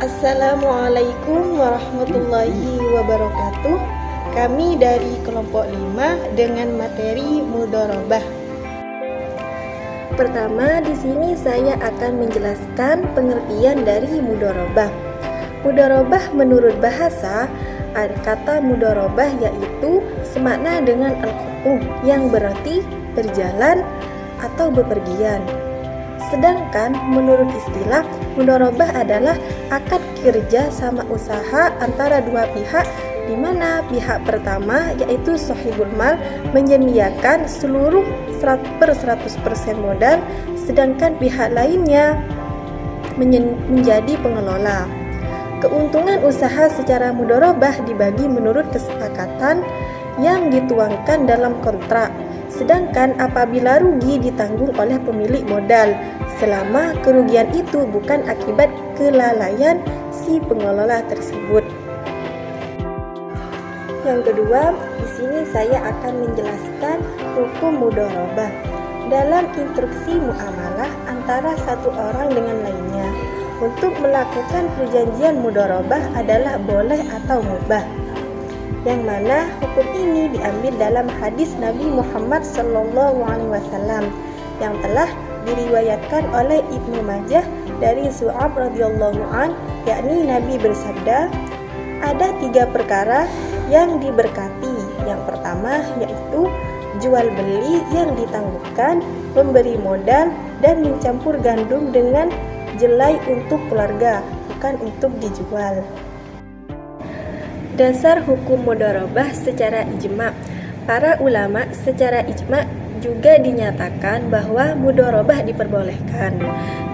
Assalamualaikum warahmatullahi wabarakatuh. Kami dari kelompok 5 dengan materi mudharabah. Pertama, di sini saya akan menjelaskan pengertian dari mudharabah. Mudharabah menurut bahasa, kata mudharabah yaitu semakna dengan al-khutuh yang berarti berjalan atau bepergian. Sedangkan menurut istilah, mudharabah adalah akad kerja sama usaha antara dua pihak, di mana pihak pertama yaitu sahibul mal menyediakan seluruh 100% modal, sedangkan pihak lainnya menjadi pengelola. Keuntungan usaha secara mudharabah dibagi menurut kesepakatan yang dituangkan dalam kontrak. Sedangkan apabila rugi ditanggung oleh pemilik modal, selama kerugian itu bukan akibat kelalaian si pengelola tersebut. Yang kedua, di sini saya akan menjelaskan hukum mudharabah. Dalam instruksi muamalah antara satu orang dengan lainnya, untuk melakukan perjanjian mudharabah adalah boleh atau mubah. Yang mana hukum ini diambil dalam hadis Nabi Muhammad SAW yang telah diriwayatkan oleh Ibnu Majah dari Su'ab radhiyallahu an, yakni Nabi bersabda, ada 3 perkara yang diberkati. Yang pertama yaitu jual beli yang ditangguhkan, memberi modal, dan mencampur gandum dengan jelai untuk keluarga, bukan untuk dijual. Dasar hukum mudharabah secara ijma'. Para ulama secara ijma' juga dinyatakan bahwa mudharabah diperbolehkan.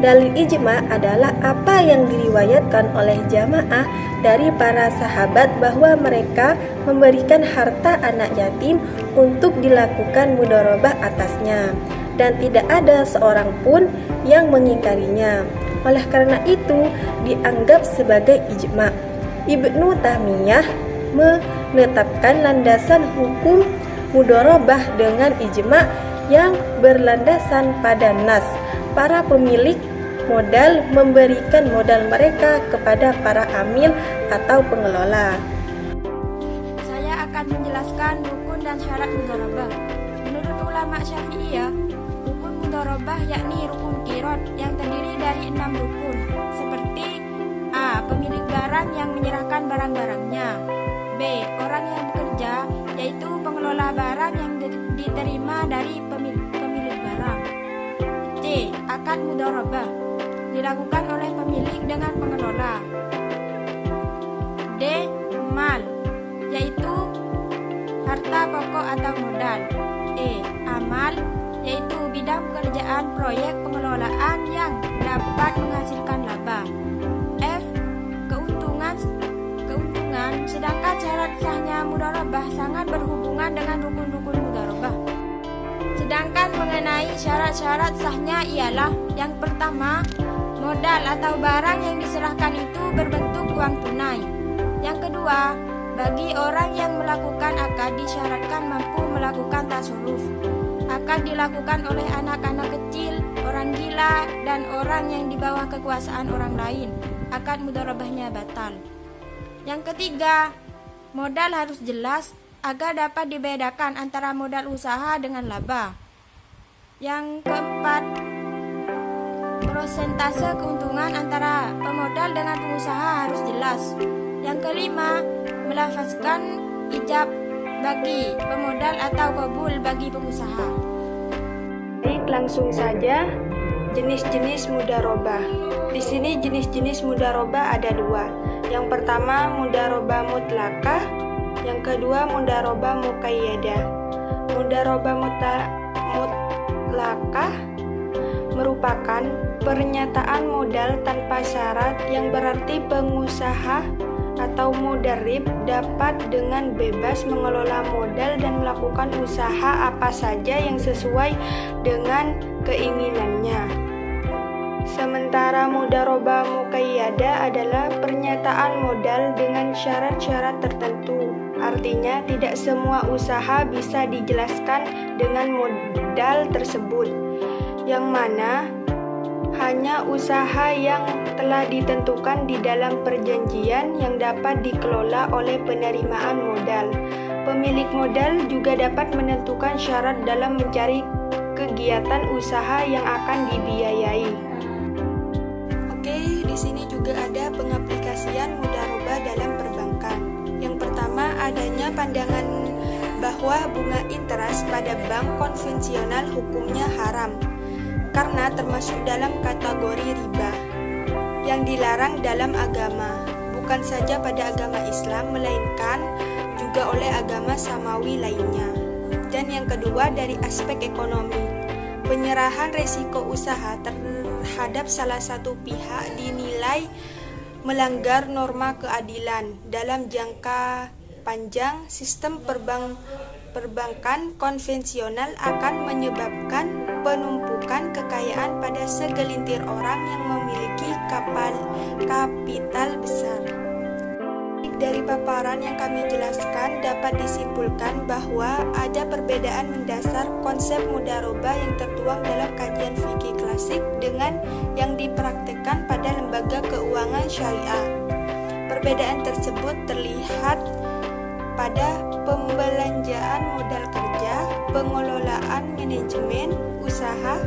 Dalil ijma' adalah apa yang diriwayatkan oleh jamaah dari para sahabat bahwa mereka memberikan harta anak yatim untuk dilakukan mudharabah atasnya, dan tidak ada seorang pun yang mengingkarinya. Oleh karena itu dianggap sebagai ijma'. Ibnu Taimiyah menetapkan landasan hukum mudharabah dengan ijma' yang berlandasan pada nas. Para pemilik modal memberikan modal mereka kepada para amil atau pengelola. Saya akan menjelaskan rukun dan syarat mudharabah. Menurut ulama Syafi'iyah, rukun mudharabah yakni rukun qirad yang terdiri dari 6 rukun, seperti A. Pemilik barang yang menyerahkan barang-barangnya. B. Orang yang bekerja, yaitu pengelola barang yang diterima dari pemilik barang. C. Akad mudharabah dilakukan oleh pemilik dengan pengelola. D. Mal, yaitu harta pokok atau modal. E. Amal, yaitu bidang pekerjaan proyek pengelolaan yang dapat menghasilkan laba. F. Keuntungan, sedangkan syarat sahnya mudharabah sangat berhubungan dengan rukun-rukun mudharabah. Sedangkan mengenai syarat-syarat sahnya ialah yang pertama, modal atau barang yang diserahkan itu berbentuk uang tunai. Yang kedua, bagi orang yang melakukan akad disyaratkan mampu melakukan tasarruf. Akad dilakukan oleh anak-anak kecil, orang gila, dan orang yang di bawah kekuasaan orang lain. Akad mudharabahnya batal. Yang ketiga, modal harus jelas agar dapat dibedakan antara modal usaha dengan laba. Yang keempat, persentase keuntungan antara pemodal dengan pengusaha harus jelas. Yang kelima, melafazkan ijab bagi pemodal atau qabul bagi pengusaha. Baik, langsung saja jenis-jenis mudharabah. Di sini jenis-jenis mudharabah ada 2. Yang pertama mudharabah mutlaqah, yang kedua mudharabah muqayyadah. Mudharabah mutlaqah merupakan pernyataan modal tanpa syarat yang berarti pengusaha atau mudharib dapat dengan bebas mengelola modal dan melakukan usaha apa saja yang sesuai dengan keinginannya. Sementara mudharabah muqayyadah adalah pernyataan modal dengan syarat-syarat tertentu. Artinya tidak semua usaha bisa dijelaskan dengan modal tersebut, yang mana hanya usaha yang telah ditentukan di dalam perjanjian yang dapat dikelola oleh penerimaan modal. Pemilik modal juga dapat menentukan syarat dalam mencari kegiatan usaha yang akan dibiayai. Oke, di sini juga ada pengaplikasian mudharabah dalam perbankan. Yang pertama, adanya pandangan bahwa bunga interest pada bank konvensional hukumnya haram karena termasuk dalam kategori riba yang dilarang dalam agama, bukan saja pada agama Islam melainkan juga oleh agama samawi lainnya. Dan yang kedua, dari aspek ekonomi, penyerahan resiko usaha terhadap salah satu pihak dinilai melanggar norma keadilan. Dalam jangka panjang, sistem perbankan konvensional akan menyebabkan penumpukan kekayaan pada segelintir orang yang memiliki kapital besar. Dari paparan yang kami jelaskan dapat disimpulkan bahwa ada perbedaan mendasar konsep mudharabah yang tertuang dalam kajian fikih klasik dengan yang dipraktikkan pada lembaga keuangan syariah. Perbedaan tersebut terlihat pada pembelanjaan modal kerja, pengelolaan manajemen usaha,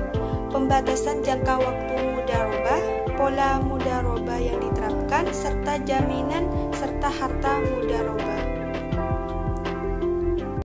pembatasan jangka waktu mudharabah, pola mudharabah yang diterapkan, serta jaminan serta harta mudharabah.